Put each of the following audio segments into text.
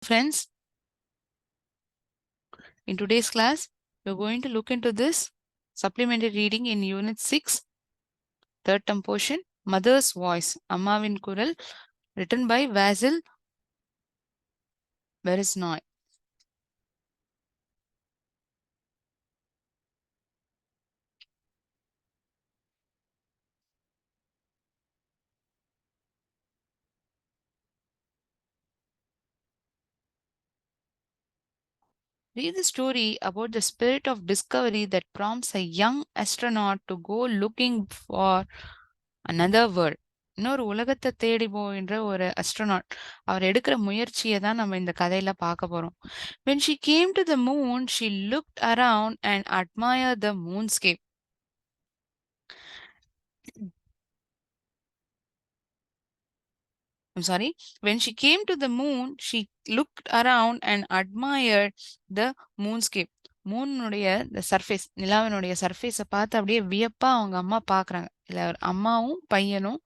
Friends, in today's class, we're going to look into this supplementary reading in Unit 6, third term portion, Mother's Voice, Ammavin Kural, written by Vasil Beresnoy. Read the story about the spirit of discovery that prompts a young astronaut to go looking for another world. இன்னொரு உலகத்தை தேடி போகின்ற ஒரு astronaut அவர் எடுக்கிற முயற்சியை தான் நம்ம இந்த கதையில பார்க்க போறோம். When she came to the moon, she looked around and admired the moonscape. I'm sorry. When she came to the moon, she looked around and admired the moonscape. மூனுடைய இந்த சர்ஃபேஸ், நிலாவினுடைய சர்ஃபேஸை பார்த்து அப்படியே வியப்பா அவங்க அம்மா பார்க்குறாங்க. இல்லை அம்மாவும் பையனும்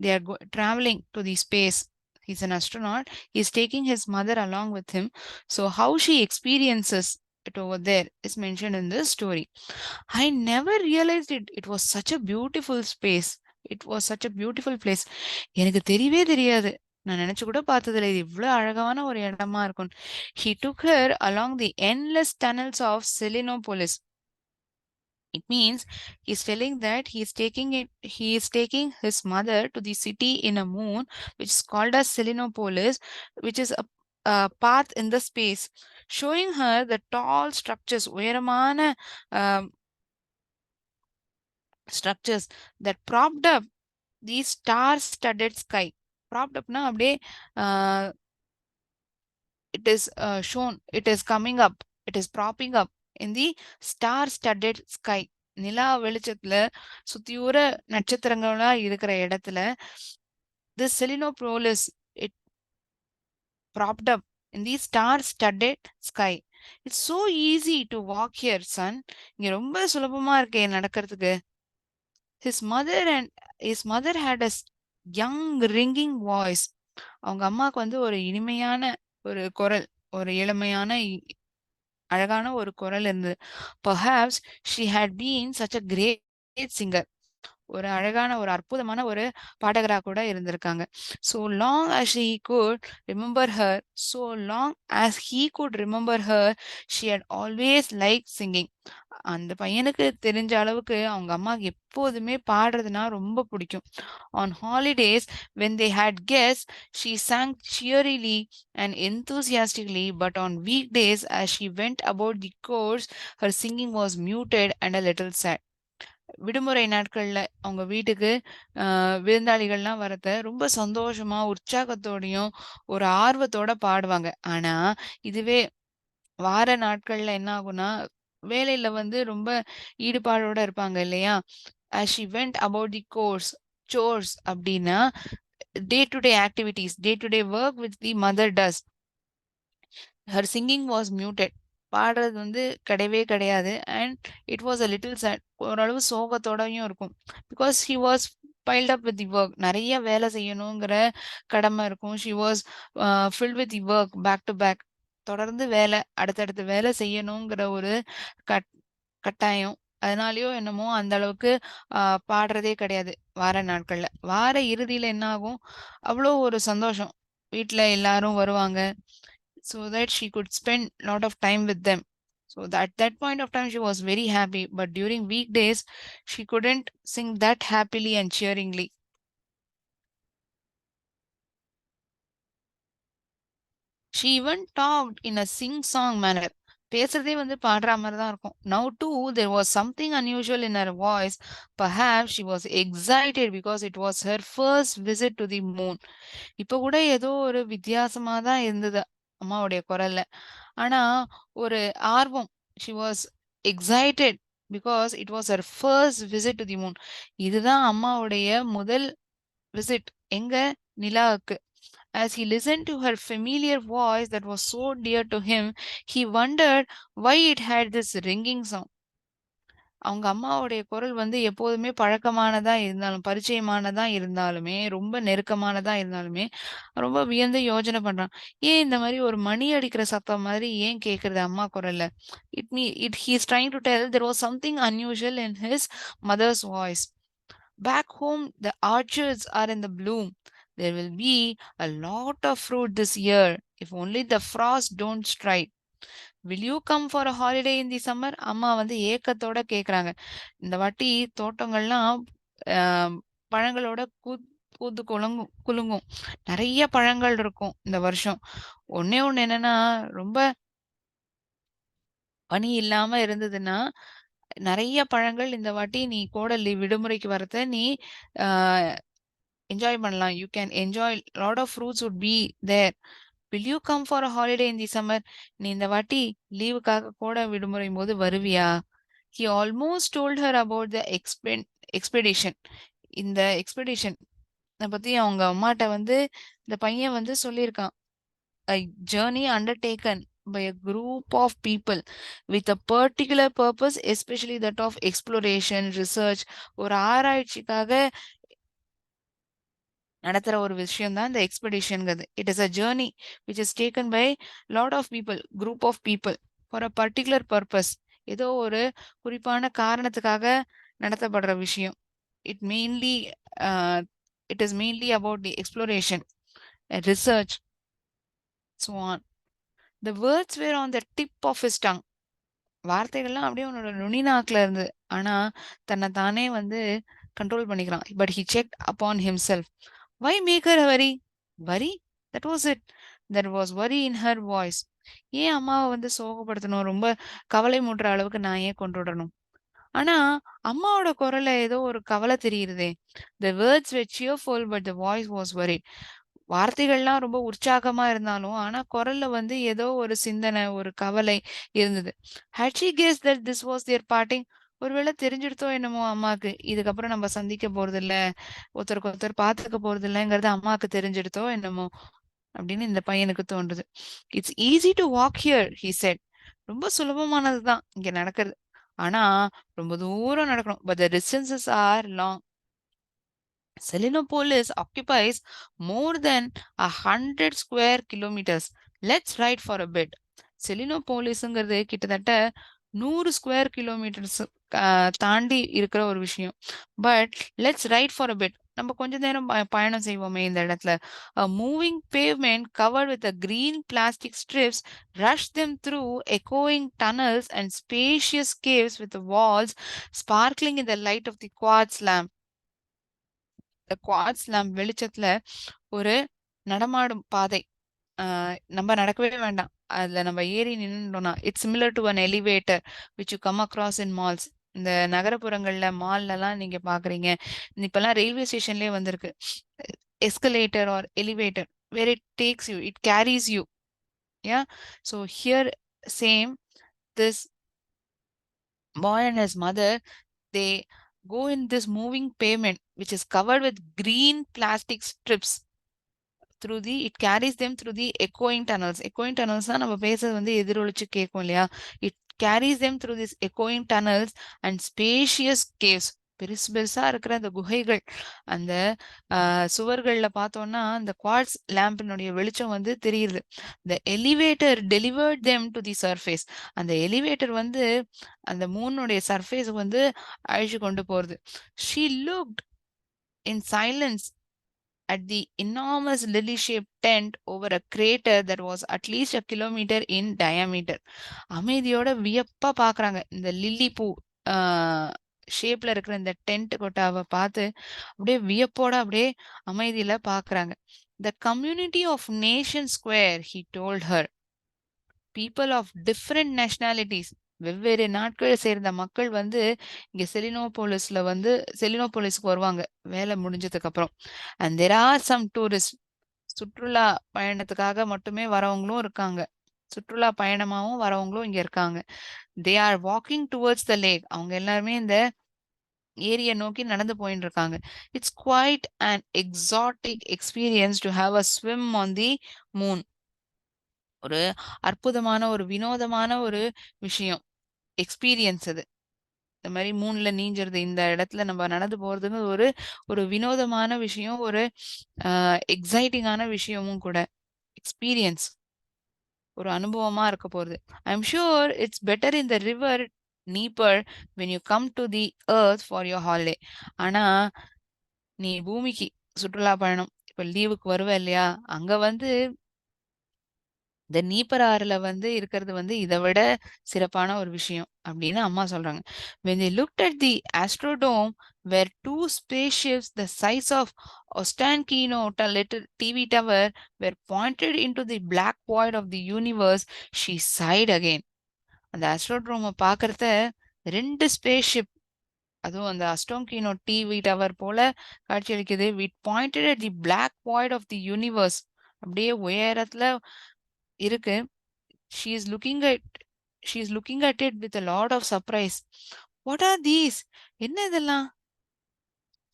they are traveling to the space. He's an astronaut. He's taking his mother along with him. So how she experiences it over there is mentioned in this story. I never realized it. It was such a beautiful space. It was such a beautiful place. எனக்கு தெரியவே தெரியாது. நான் நினைச்சு கூட பார்த்ததில்ல இது இவ்வளவு அழகான ஒரு இடமா இருக்கும். He took her along the endless tunnels of Selenopolis. It means he's telling that he is taking his mother to the city in a moon, which is called as Selenopolis, which is a path in the space, showing her the tall structures, உயரமான structures that propped up the star-studded sky. Propped upனா அப்படியே it is shown, it is coming up, it is propping up in the star-studded sky. நிலா வெளிச்சத்துல சுத்தியூர நட்சத்திரங்களா இருக்கிற இடத்துல this Selenopolis, it propped up in the star-studded sky. It's so easy to walk here, son. இங்க ரொம்ப சுலபமா இருக்கே நடக்கிறதுக்கு. His mother had a young ringing voice. அவங்க அம்மாக்கு வந்து ஒரு இனிமையான ஒரு குரல், ஒரு இளமையான அழகான ஒரு குரல் இருந்தது. Perhaps she had been such a great singer. ஒரு அழகான ஒரு அற்புதமான ஒரு பாடகரா கூட இருந்திருக்காங்க. So long as he could remember her, so long as he could remember her, she had always liked singing. அந்த பையனுக்கு தெரிஞ்ச அளவுக்கு அவங்க அம்மாக்கு எப்போதுமே பாடுறதுனா ரொம்ப பிடிக்கும். On holidays, when they had guests, she sang cheerily and enthusiastically, but on weekdays, as she went about the course, her singing was muted and a little sad. விடுமுறை நாட்கள்ல அவங்க வீட்டுக்கு விருந்தாளிகள்லாம் வரத ரொம்ப சந்தோஷமா உற்சாகத்தோடையும் ஒரு ஆர்வத்தோட பாடுவாங்க. ஆனா இதுவே வார நாட்கள்ல என்ன ஆகும்னா வேலையில வந்து ரொம்ப ஈடுபாடோட இருப்பாங்க இல்லையா? as she went about the course chores அப்படின்னா day to day activities, day to day work which the mother does, her singing was muted. பாடுறது வந்து கிடையவே கிடையாது. And it was a little sad. ஓரளவு சோகத்தோடயும் இருக்கும். Because he was piled up with the work. நிறைய வேலை செய்யணுங்கிற கடமை இருக்கும். She was filled with the work back to back. தொடர்ந்து வேலை, அடுத்தடுத்து வேலை செய்யணுங்கிற ஒரு கட் கட்டாயம். அதனாலயோ என்னமோ அந்த அளவுக்கு பாடுறதே கிடையாது வார நாட்கள்ல. வார இறுதியில என்ன ஆகும், அவ்வளோ ஒரு சந்தோஷம். வீட்டுல எல்லாரும் வருவாங்க. So that she could spend a lot of time with them. So at that point of time, she was very happy. But during weekdays, she couldn't sing that happily and cheeringly. She even talked in a sing-song manner. பேசுறதே வந்து பாடுற மாதிரி தான் இருக்கும். Now too, there was something unusual in her voice. Perhaps she was excited because it was her first visit to the moon. இப்ப கூட ஏதோ ஒரு வித்தியாசமா தான் இருந்தது அம்மாவுடைய குரல்ல. ஆனா ஒரு ஆர்வம். She was excited because it was her first visit to the moon. இதுதான் அம்மாவுடைய முதல் விசிட் எங்க நிலாவுக்கு. As he listened to her familiar voice that was so dear to him, he wondered why it had this ringing sound. அவங்க அம்மாவுடைய குரல் வந்து எப்போதுமே பழக்கமானதா இருந்தாலும், பரிச்சயமானதா இருந்தாலுமே, ரொம்ப நெருக்கமானதா இருந்தாலுமே, ரொம்ப வியந்து யோசனை பண்றான். ஏன் இந்த மாரி ஒரு மணி அடிக்கிற சத்தம் மாதிரி ஏன் கேட்குது அம்மா குரல்ல? He is trying to tell there was something unusual in his mother's voice. Back home, the orchards are in the bloom. There will be a lot of fruit this year, if only the frost don't strike. Will you come for a holiday in the summer? அம்மா வந்து ஏக்கத்தோட கேக்குறாங்க. இந்த வாட்டி தோட்டங்கள்லாம் அ பழங்களோட பூத்து குலுங்கும். நெறைய பழங்கள் இருக்கும் இந்த வருஷம். ஒண்ணே ஒண்ணு என்னன்னா, ரொம்ப பனி இல்லாம இருந்ததுன்னா, நெறைய பழங்கள் இந்த வாட்டி நீ கோடை விடுமுறைக்கு வரத நீ அ என்ஜாய் பண்ணலாம். You can enjoy lot of fruits would be there. Will you come for a holiday in the summer? நீ இந்த வாட்டி லீவுக்காக கோடை விடுமுறையும்போது வருவியா? He almost told her about the expedition. இந்த எக்ஸ்பெடிஷன் பத்தி அவங்க அம்மாட்ட வந்து இந்த பையன் வந்து சொல்லியிருக்கான். A journey undertaken by a group of people with a particular purpose, especially that of exploration, research. ஒரு ஆராய்ச்சிக்காக நடத்துற ஒரு விஷயம் தான் இந்த எக்ஸ்பெடிஷன்ங்கிறது. It is a journey which is taken by lot of people, group of people for a particular purpose. ஏதோ ஒரு குறிப்பான காரணத்துக்காக நடத்தப்படுற விஷயம். It mainly it is mainly about the exploration, research, so on. The words were on the tip of his tongue. வார்த்தைகள்லாம் அப்படியே அவனோட நுனி நாக்குல இருந்து. ஆனா தன்னை தானே வந்து கண்ட்ரோல் பண்ணிக்கிறான். But he checked upon himself. Why make her worry? Worry? That was it. There was worry in her voice. ஏன் அம்மாவை வந்து சோகப்படுத்தணும்? ரொம்ப கவலை மூட்டுற அளவுக்கு நான் ஏன் கொண்டு விடணும்? ஆனா அம்மாவோட குரல்ல ஏதோ ஒரு கவலை தெரியுதே. The words were cheerful, but the voice was worried. வார்த்தைகள்லாம் ரொம்ப உற்சாகமா இருந்தாலும், ஆனா குரல்ல வந்து ஏதோ ஒரு சிந்தனை, ஒரு கவலை இருந்தது. Had she guessed that this was their parting? ஒருவேளை தெரிஞ்சிடுத்தோ என்னமோ அம்மாக்கு. இதுக்கப்புறம் நம்ம சந்திக்க போறதில்ல, ஒருத்தருக்கு ஒருத்தர் பார்த்துக்க போறதில்லங்கிறது அம்மாக்கு தெரிஞ்சிடுத்தோ என்னமோ! அப்படின்னு இந்த பையனுக்கு தோன்றுது. "It's easy to walk here," he said. ரொம்ப சுலபமானது தான் இங்க நடக்கிறது. ஆனா ரொம்ப தூரம் நடக்கணும். But the distances are long. Selenopolis occupies more than 100 square kilometers. Let's ride for a bit. செலினோபோலிஸ்ங்கிறது கிட்டத்தட்ட 100 ஸ்கொயர் கிலோமீட்டர்ஸ் தாண்டி இருக்கிற ஒரு விஷயம். But let's right for a bit. நம்ம கொஞ்ச நேரம் பயணம் செய்வோமே இந்த இடத்துல. A moving pavement covered with a green plastic strips rushed them through echoing tunnels and spacious caves with the walls sparkling in the light of the quartz lamp. இந்த quartz lamp வெளிச்சத்துல ஒரு நடமாடும் பாதை. நம்ம நடக்கவே வேண்டாம். அதுல நம்ம ஏறி நின்னுட்டோம்னா, it's similar to an elevator which you come across in malls. இந்த நகரப்புறங்கள்ல மால்லலாம் நீங்க பார்க்குறீங்க. இப்பலாம் ரயில்வே ஸ்டேஷன்லயே வந்திருக்கு. Escalator or elevator where it takes you, it carries you. Yeah so here same this boy and his mother, they go in this moving pavement which is covered with green plastic strips through the it carries them through the echoing tunnels. Echoing tunnels தான் நம்ம பேசுறது வந்து எதிரொலிச்சு கேட்கும் இல்லையா? It carries them through these echoing tunnels and spacious caves. பெருசு பெருசா இருக்கிற அந்த குகைகள், அந்த சுவர்கள்ல பார்த்தோம்னா அந்த குவார்ட்ஸ் லேம்பினுடைய வெளிச்சம் வந்து தெரியுது. The elevator delivered them to the surface. அந்த எலிவேட்டர் வந்து அந்த மூனுடைய சர்ஃபேஸ் வந்து அழைச்சு கொண்டு போறது. She looked in silence at the enormous lily-shaped tent over a crater that was at least a kilometer in diameter. அமைதியோட வியப்பா பார்க்குறாங்க. இந்த லில்லி பூ ஆ ஷேப்ல இருக்கிற இந்த டென்ட் கொட்டாவ பார்த்து அப்படியே வியப்போட அப்படியே அமைதியில பார்க்குறாங்க. The community of Nation Square, he told her. People of different nationalities. வெவ்வேறு நாட்களை சேர்ந்த மக்கள் வந்து இங்க செலினோபோலிஸ்க்கு வருவாங்க வேலை முடிஞ்சதுக்கு அப்புறம். And there are some tourists. சுற்றுலா பயணத்துக்காக மட்டுமே வரவங்களும் இருக்காங்க. சுற்றுலா பயணமாவும் வரவங்களும் இங்க இருக்காங்க. They are walking towards the lake. அவங்க எல்லாருமே இந்த ஏரிய நோக்கி நடந்து போயிட்டு இருக்காங்க. It's quite an exotic experience to have a swim on the moon. ஒரு அற்புதமான ஒரு வினோதமான ஒரு விஷயம். எக்ஸ்பீரியன்ஸ் அது. இந்த மாதிரி மூன்ல நீஞ்சிருது. இந்த இடத்துல நம்ம நடந்து போறதுன்னு ஒரு ஒரு வினோதமான விஷயம், ஒரு எக்ஸைட்டிங்கான விஷயமும் கூட. எக்ஸ்பீரியன்ஸ், ஒரு அனுபவமா இருக்க போகுது. I am sure it's better in the river Dnieper when you come to the earth for your holiday. ஆனா நீ பூமிக்கு சுற்றுலா பயணம் இப்ப லீவுக்கு வருவ இல்லையா? அங்க வந்து இந்த நீப்பர் ஆறுல வந்து இருக்கிறது வந்து இத விட சிறப்பான ஒரு விஷயம் அப்படின்னு அம்மா சொல்றாங்க. When they looked at the Astrodome, where two spaceships the size of Ostankino little TV tower were pointed into the black void of the universe, she sighed again. அந்த ஆஸ்ட்ரோட்ரோம பார்க்கறத 2 ஸ்பேஸ்ஷிப், அதுவும் அந்த அஸ்டோங்கினோ டிவி டவர் போல காட்சியளிக்குது. It pointed at the black void of the universe. அப்படியே உயரத்துல இருக்கு. She is looking at she is looking at it with a lot of surprise. What are these? என்ன இதெல்லாம்?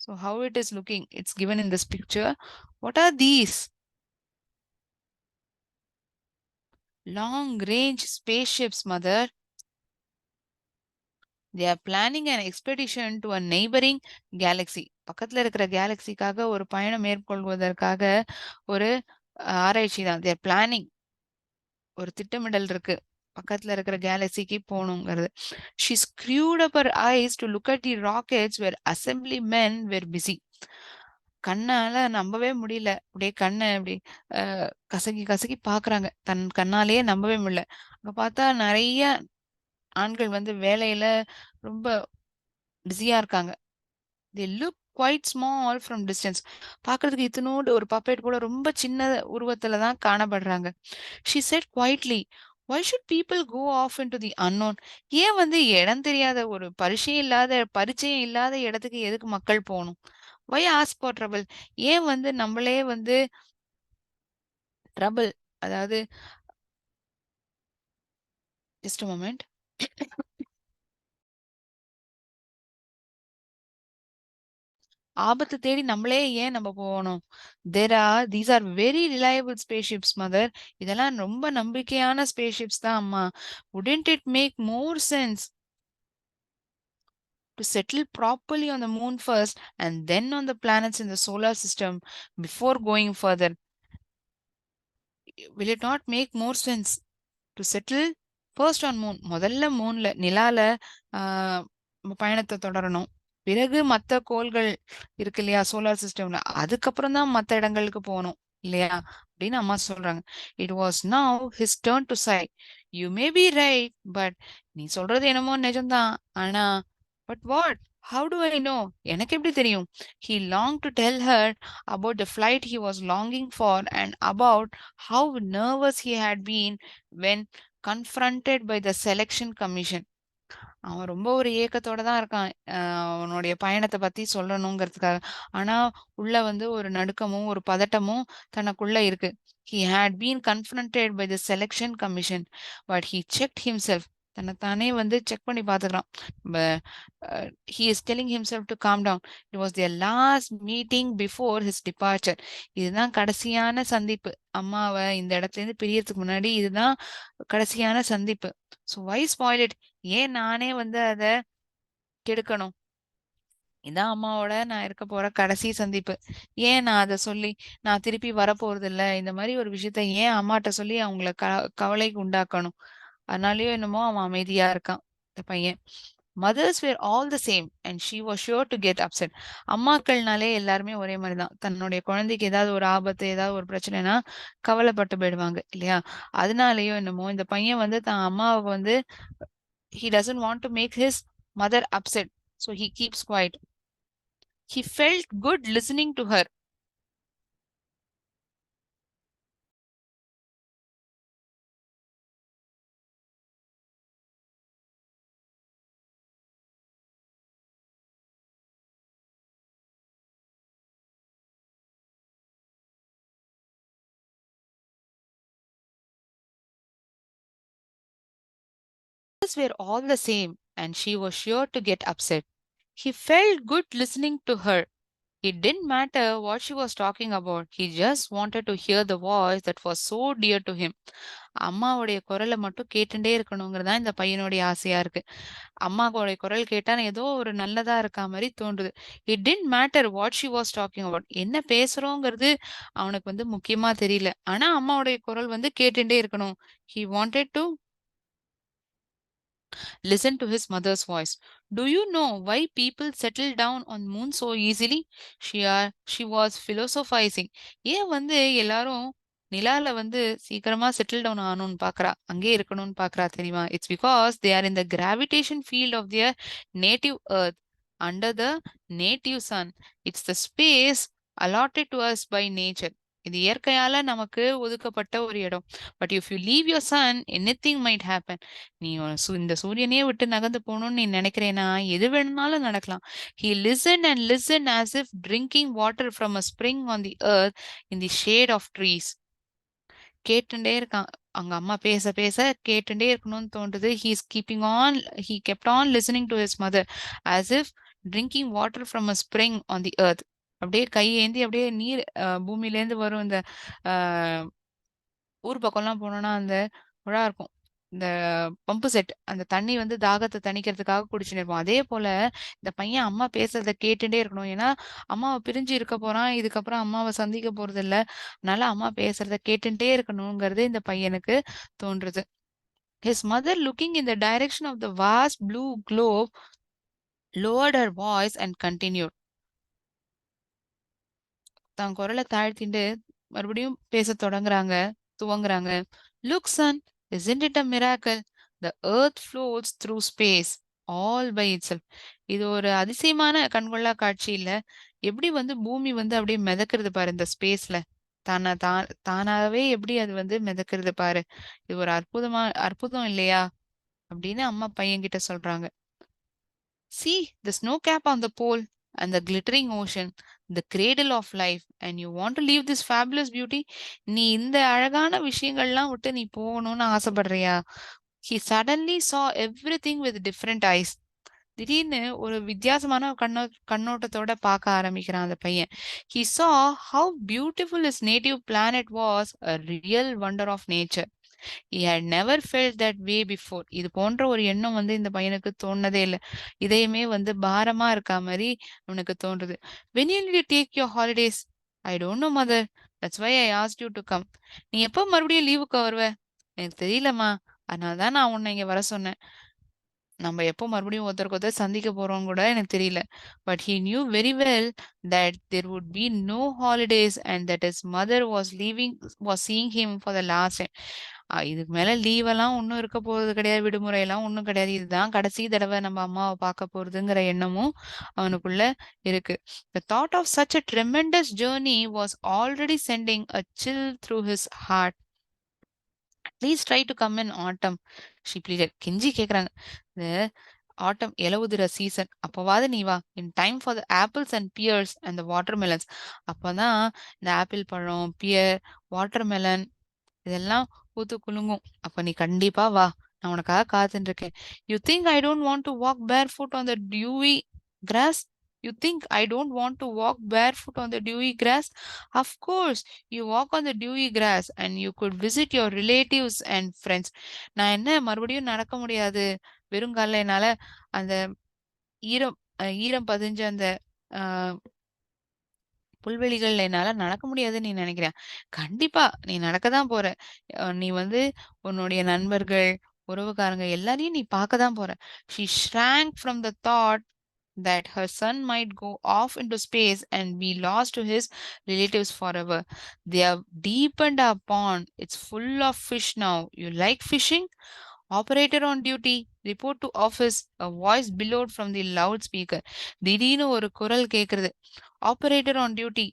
So how it is looking? It's given in this picture. What are these? Long range spaceships, mother. They are planning an expedition to a neighboring galaxy. பக்கத்துல இருக்கிற கேலக்சிக்காக ஒரு பயணம் மேற்கொள்வதற்காக ஒரு ஆராய்ச்சி தான். They are planning. ஒரு திட்டமிடல் இருக்கு. பக்கத்துல இருக்கிற கேலக்சிக்கு போகணுங்கிறது. She screwed up her eyes to look at the rockets where assembly men were busy. கண்ணால நம்பவே முடியல. அப்படியே கண்ண இப்படி அ கசக்கி கசக்கி பார்க்குறாங்க. தன் கண்ணாலேயே நம்பவே முடியல. அங்க பார்த்தா நெறைய ஆண்கள் வந்து வேலையில ரொம்ப பிஸியா இருக்காங்க. They look quite small from distance. பார்க்கறதுக்கு இத்துணூண்டு ஒரு பப்பெட் கூட ரொம்ப சின்ன உருவத்துல தான் காணப்படுறாங்க. She said quietly, "Why should people go off into the unknown?" ஏன் வந்து இடம் தெரியாத ஒரு பரிச்சயம் இல்லாத இடத்துக்கு எதுக்கு மக்கள் போணும்? Why ask for trouble? ஏன் வந்து நம்மளே வந்து ட்ரபிள், அதாவது ஜஸ்ட் a மொமெண்ட். ஆபத்த தேடி நம்மளே ஏன் நம்ம போகணும்? These are very reliable spaceships mother. இதெல்லாம் ரொம்ப நம்பிக்கையான ஸ்பேஸ்ஷிப்ஸ் தான் அம்மா. Wouldn't it make more sense to settle properly on the moon first and then on the planets in the solar system before going further? Will it not make more sense to settle first on moon? முதல்ல மூன்ல நிலால ஆ, பயணத்தை தொடரணும். பிறகு மத்த கோள்கள் இருக்கு இல்லையா solar சிஸ்டம்ல, அதுக்கப்புறம் தான் மத்த இடங்களுக்கு போகணும் இல்லையா அப்படின்னு அம்மா சொல்றாங்க. It was now his turn to psi. You may be right, but நீ சொல்றது என்னமோ நிஜம்தான். ஆனா but what? How to I know? எனக்கு எப்படி தெரியும்? He longed to tell her about the flight he was longing for and about how nervous he had been when confronted by the selection commission. அவன் ரொம்ப ஒரு ஏக்கத்தோட தான் இருக்கான். அவனுடைய பயணத்த பத்தி சொல்லணுங்கிறதுக்காக. ஆனா, உள்ள வந்து ஒரு நடுக்கமும், ஒரு பதட்டமும் தனக்குள்ள இருக்கு. He had been confronted by the selection commission, but he checked himself. தன்னைத்தானே வந்து செக் பண்ணி பார்த்துக்கிறான். ப he is telling himself to calm down. It was their last meeting before his departure. இதுதான் கடைசியான சந்திப்பு. அம்மாவ இந்த இடத்துலேருந்து பிரியறதுக்கு முன்னாடி இதுதான் கடைசியான சந்திப்பு. So why spoil it? ஏன் நானே வந்து அத கெடுக்கணும்? இதான் அம்மாவோட நான் இருக்க போற கடைசி சந்திப்பு. ஏன் நான் அத சொல்லி, நான் திருப்பி வரப்போறதில்ல. இந்த மாரி ஒரு விஷயத்த ஏன் அம்மாட்ட சொல்லி அவங்கள கவலைக்கு உண்டாக்கணும்? அதனாலயோ என்னமோ அவன் அமைதியா இருக்கான், இந்த பையன். Mothers were all the same and she was sure to get upset. அம்மாக்கள்னாலே எல்லாருமே ஒரே மாரி தான். தன்னுடைய குழந்தைக்கு ஏதாவது ஒரு ஆபத்து, ஏதாவது ஒரு பிரச்சனைனா கவலைப்பட்டு போயிடுவாங்க இல்லையா? அதனாலயோ என்னமோ இந்த பையன் வந்து தான் அம்மாவ வந்து he doesn't want to make his mother upset. So he keeps quiet. He felt good listening to her. Others were all the same, and she was sure to get upset. He felt good listening to her. It didn't matter what she was talking about. He just wanted to hear the voice that was so dear to him. அம்மாவுடைய குரல மட்டும் கேட்டுண்டே இருக்கணுங்கிறது தான் இந்த பையனுடைய ஆசையா இருக்கு. அம்மாவோடைய குரல் கேட்டா ஏதோ ஒரு நல்லதா இருக்கா மாரி தோன்றுது. It didn't matter what she was talking about. என்ன பேசுறோங்கிறது அவனுக்கு முக்கியமா தெரியல. ஆனா அம்மாவுடைய குரல் கேட்டுண்டே இருக்கணும். He wanted two listen to his mother's voice. Do you know why people settle down on moon so easily? She was philosophizing. ஏன் எல்லாரும் நிலால சீக்கிரமா செட்டில் டவுன் ஆகணும்னு பாக்குறா, அங்கே இருக்கணும்னு பாக்குறா தெரியுமா? It's because they are in the gravitation field of their native earth under the native sun. It's the space allotted to us by nature. இது இயற்கையால நமக்கு ஒதுக்கப்பட்ட ஒரு இடம். But if you leave your son anything might happen. நீ இந்த சூரியனையே விட்டு நகர்ந்து போகணும்னு நீ நினைக்கிறேனா எது வேணும்னாலும் நடக்கலாம். He listened and listened as if drinking water from a spring on the earth in the shade of trees. கேட்டுண்டே இருக்கான். அவங்க அம்மா பேச பேச கேட்டுண்டே இருக்கணும்னு தோன்றுது. He kept on listening to his mother as if drinking water from a spring on the earth. அப்படியே கையேந்தி அப்படியே நீர் பூமியிலேருந்து வரும் இந்த ஊர் பக்கம்லாம் போனோம்னா அந்த குழா இருக்கும். இந்த பம்பு செட் அந்த தண்ணி தாகத்த தணிக்கிறதுக்காக குடிச்சுன்னு இருப்போம். அதே போல இந்த பையன் அம்மா பேசுறத கேட்டுட்டே இருக்கணும். ஏன்னா, அம்மாவ பிரிஞ்சு இருக்க போறான். இதுக்கப்புறம் அம்மாவ சந்திக்க போறதில்ல. அதனால அம்மா பேசுறத கேட்டுட்டே இருக்கணுங்கிறது இந்த பையனுக்கு தோன்றுது. His mother, looking in the direction of the vast blue globe, lowered her voice and continued. தான் குரல தாழ்த்திண்டு மறுபடியும் பேசத் துவங்குறாங்க. Look, son, isn't it a miracle? The earth floats through space all by itself. இது ஒரு அதிசயமான கண்கொள்ளா காட்சி இல்ல. எப்படி பூமி அப்படியே மிதக்கிறது பாரு இந்த ஸ்பேஸ்ல. தானாவே எப்படி அது மிதக்கிறது பாரு. இது ஒரு அற்புதம் இல்லையா? அப்படின்னு அம்மா பையன்கிட்ட சொல்றாங்க. See the snow cap on the pole and the glittering ocean, the cradle of life, and you want to leave this fabulous beauty? நீ இந்த அழகான விஷயங்கள்லாம் விட்டு நீ போகணும்னு ஆசைப்படுறியா? He suddenly saw everything with different eyes. திடீர்னு ஒரு வித்தியாசமான கண்ணோட்டத்தோட பார்க்க ஆரம்பிக்கிறான் அந்த பையன். He saw how beautiful his native planet was, a real wonder of nature. He had never felt that way before. இது போன்ற ஒரு எண்ணம் இந்த பையனுக்கு தோணுனதே இல்ல. இதயமே பாரமா இருக்கா மாரி அவனுக்கு தோன்றுது. When will you take your holidays? I don't know, mother. That's why I asked you to come. நீ எப்போ மறுபடியும் லீவுக்கு வருவ? எனக்கு தெரியலம்மா. அதனால தான் நான் உன்னை இங்க வர சொன்னேன். நம்ம எப்போ மறுபடியும் ஒருத்தருக்கு ஒருத்தர் சந்திக்க போறோம் கூட எனக்கு தெரியல. But he knew very well that there would be no holidays and that his mother was seeing him for the last time. இதுக்கு மேல லீவெல்லாம் ஒண்ணும் இருக்க போறது கிடையாது. விடுமுறை எல்லாம் ஒண்ணும் கிடையாது. இதுதான் கடைசி தடவை நம்ம அம்மாவை பார்க்க போறதுங்கிற எண்ணமும் அவனுக்குள்ள இருக்கு. The thought of such a tremendous journey was already sending a chill through his heart. Please try to come in autumn she pleaded. கெஞ்சி கேட்குறாங்க. இந்த ஆட்டம் இலவுதிர சீசன் அப்போவாது நீ வா. In time for the apples and pears and the watermelons. அப்போதான் இந்த apple பழம், பியர், வாட்டர் மெலன் இதெல்லாம் பூத்து குலுங்கும். அப்ப நீ கண்டிப்பா வா. நான் உனக்காக காத்துட்டு இருக்கேன். You think I don't want to walk barefoot on the dewy grass? You think I don't want to walk barefoot on the dewy grass? Of course, you walk on the dewy grass and you could visit your relatives and friends. நான் என்ன மறுபடியும் நடக்க முடியாது வெறுங்கால்ல என்னால அந்த ஈரம் பதிஞ்ச அந்த புல்வெளிகள்ல என்னால நடக்க முடியாதுன்னு நீ நினைக்கிறியா? கண்டிப்பா நீ நடக்க தான் போற. நீ உன்னுடைய நண்பர்கள், உறவுக்காரங்க எல்லாரையும் நீ பார்க்க தான் போற. She shrank from the thought that her son might go off into space and be lost to his relatives forever. They have deepened our pond. It's full of fish now. You like fishing? Operator on duty. Report to office. A voice bellowed from the loudspeaker. திடீர்னு ஒரு குரல் கேக்குறது. Operator on duty.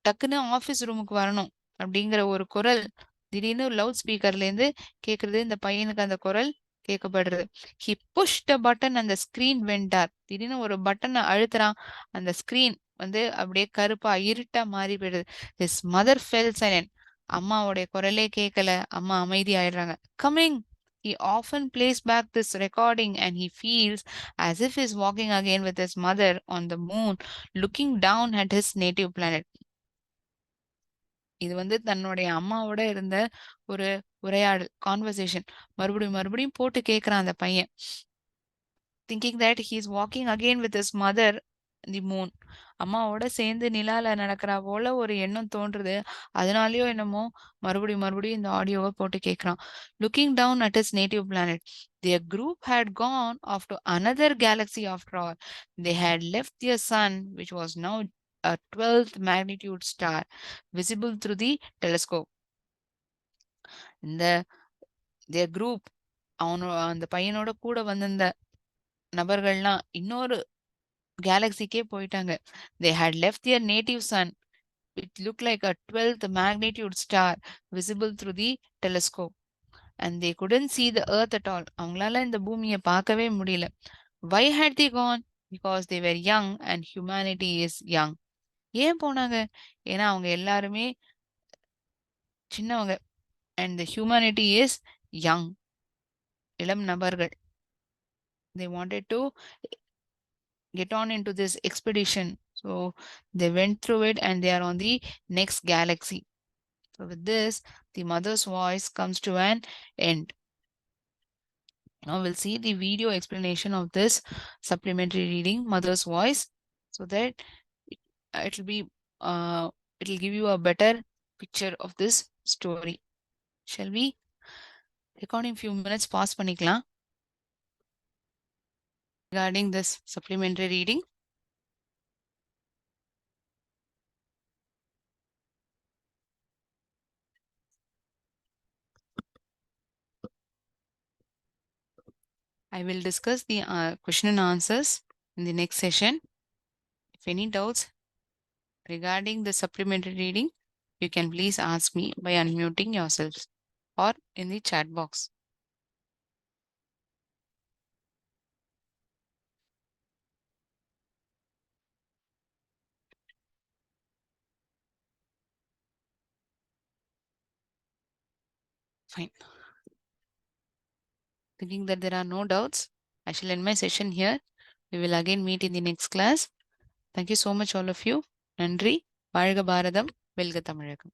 டக்குன்னு office ரூமுக்கு வரணும் அப்படிங்கிற ஒரு குரல் திடீர்னு லவுட் ஸ்பீக்கர்ல இருந்து கேக்குறது. இந்த பையனுக்கு அந்த குரல் கேட்கப்படுறது. ஹி புஷ் த பட்டன் அந்த ஸ்கிரீன் வென்ட் டார்க். திடீர்னு ஒரு பட்டனை அழுத்துறான். அந்த ஸ்கிரீன் அப்படியே கருப்பா இருட்டா மாறி போயிடுது. His mother fell silent. அம்மாவுடைய குரலே கேட்கல. அம்மா அமைதி ஆயிடுறாங்க. Coming He often plays back this recording and he feels as if he's walking again with his mother on the moon, looking down at his native planet. இது வந்து தன்னுடைய அம்மாவோட இருந்த ஒரு உரையாடல், கான்வர்சேஷன். மறுபடியும் மறுபடியும் போட்டு கேட்கிறான் அந்த பையன். Thinking that he is walking again with his mother the moon. அம்மாவோட சேர்ந்து நிலால நடக்கிறா போல ஒரு எண்ணம் தோன்றுது. அதனாலயோ என்னமோ மறுபடியும் மறுபடியும் இந்த ஆடியோவை போட்டு கேட்கிறான். Looking down at his native planet. Their group had gone off to another galaxy after all. They had left their sun, which was now a 12th magnitude star, visible through the telescope. இந்த their group, அந்த பையனோட கூட வந்திருந்த நபர்கள்லாம் இன்னொரு கேலக்சிக்கே போயிட்டாங்க. They had left their native sun, which looked like a 12th magnitude star visible through the telescope. And they couldn't see the earth at all. அவங்களால இந்த பூமியை பார்க்கவே முடியல. Why had they gone? Because they were young and humanity is young. ஏன் போனாங்க? ஏன்னா அவங்க எல்லாருமே சின்னவங்க. And the humanity is young. இளம் நபர்கள். They wanted to get on into this expedition. So they went through it and they are on the next galaxy. So with this, the mother's voice comes to an end. Now we'll see the video explanation of this supplementary reading, Mother's Voice, so that it'll be it'll give you a better picture of this story. Shall we? Recording few minutes pause பண்ணிக்கலாம். Regarding this supplementary reading. I will discuss the question and answers in the next session. If any doubts regarding the supplementary reading, you can please ask me by unmuting yourselves or in the chat box. Fine. Thinking that there are no doubts, I shall end my session here. We will again meet in the next class. Thank you so much all of you. நன்றி. வாழ்க பாரதம், வெல்க தமிழகம்.